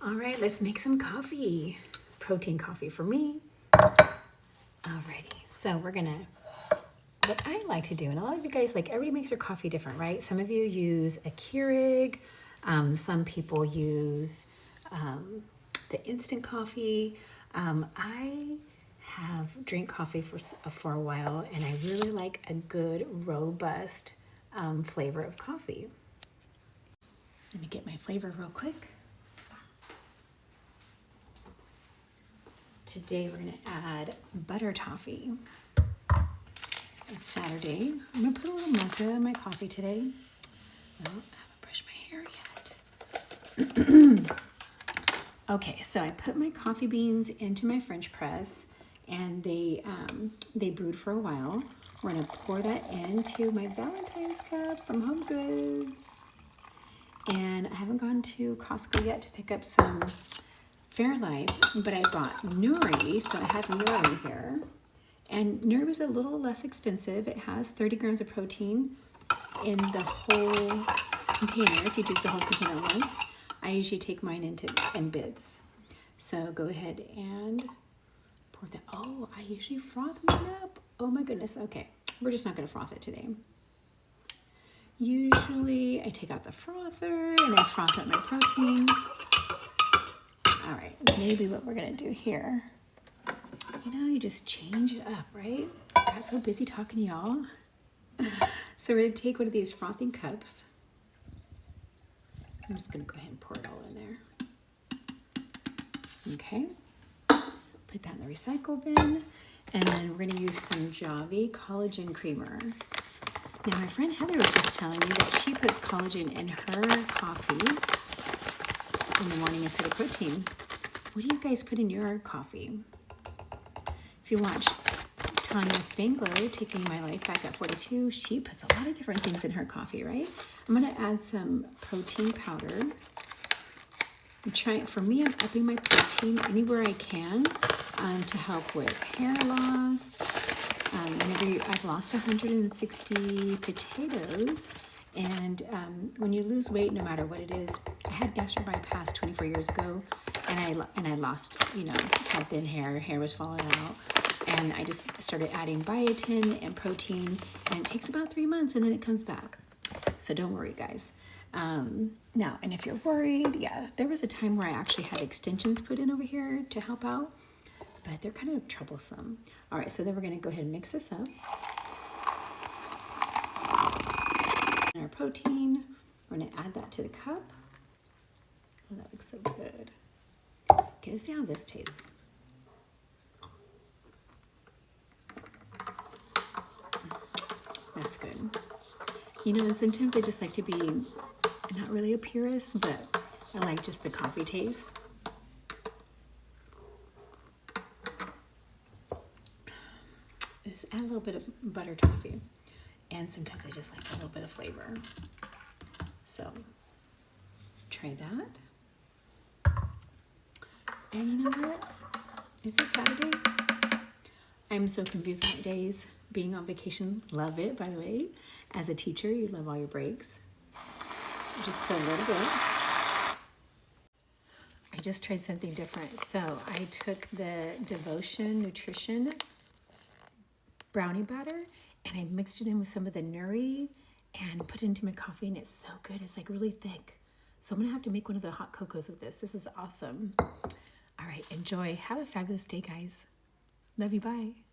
All right, let's make some coffee. Protein coffee for me. Alrighty, so we're gonna, what I like to do, and a lot of you guys, like everybody makes their coffee different, right? Some of you use a Keurig, some people use the instant coffee. I have drank coffee for a while, and I really like a good, robust flavor of coffee. Let me get my flavor real quick. Today we're gonna add butter toffee. It's Saturday. I'm gonna put a little mocha in my coffee today. Well, I haven't brushed my hair yet. Okay, so I put my coffee beans into my French press, and they brewed for a while. We're gonna pour that into my Valentine's cup from Home Goods. And I haven't gone to Costco yet to pick up some Fairlife, but I bought Nuri, so I have Nuri here. And Nuri was a little less expensive. It has 30 grams of protein in the whole container. If you drink the whole container once, I usually take mine in bits. So go ahead and pour that. Oh, I usually froth mine up. Oh my goodness. Okay, we're just not gonna froth it today. Usually I take out the frother and I froth up my protein. All right, maybe what we're gonna do here, you just change it up, right? I got so busy talking to y'all. So we're gonna take one of these frothing cups. I'm just gonna go ahead and pour it all in there. Okay, put that in the recycle bin. And then we're gonna use some Javi collagen creamer. Now my friend Heather was just telling me that she puts collagen in her coffee in the morning instead of protein. What do you guys put in your coffee? If you watch Tanya Spangler, Taking My Life Back at 42, she puts a lot of different things in her coffee, right? I'm gonna add some protein powder. For me, I'm upping my protein anywhere I can to help with hair loss. I've lost 160 potatoes, and when you lose weight, no matter what it is, I had gastric bypass 24 years ago, and I lost, had thin hair was falling out, and I just started adding biotin and protein, and it takes about 3 months, and then it comes back. So don't worry, guys. Now, and if you're worried, yeah, there was a time where I actually had extensions put in over here to help out, but they're kind of troublesome. All right, so then we're gonna go ahead and mix this up. Our protein, we're gonna add that to the cup. Oh, that looks so good. Okay, let's see how this tastes. That's good. And sometimes I just like to be not really a purist, but I like just the coffee taste. Just add a little bit of butter toffee, and sometimes I just like a little bit of flavor. So try that. And you know what? It's a Saturday. I'm so confused on my days. Being on vacation, love it, by the way. As a teacher, you love all your breaks. Just put a little bit. I just tried something different. So I took the Devotion Nutrition brownie batter, and I mixed it in with some of the Nuri and put it into my coffee, and it's so good. It's like really thick. So I'm gonna have to make one of the hot cocos with this. This is awesome. All right, enjoy. Have a fabulous day, guys. Love you, bye.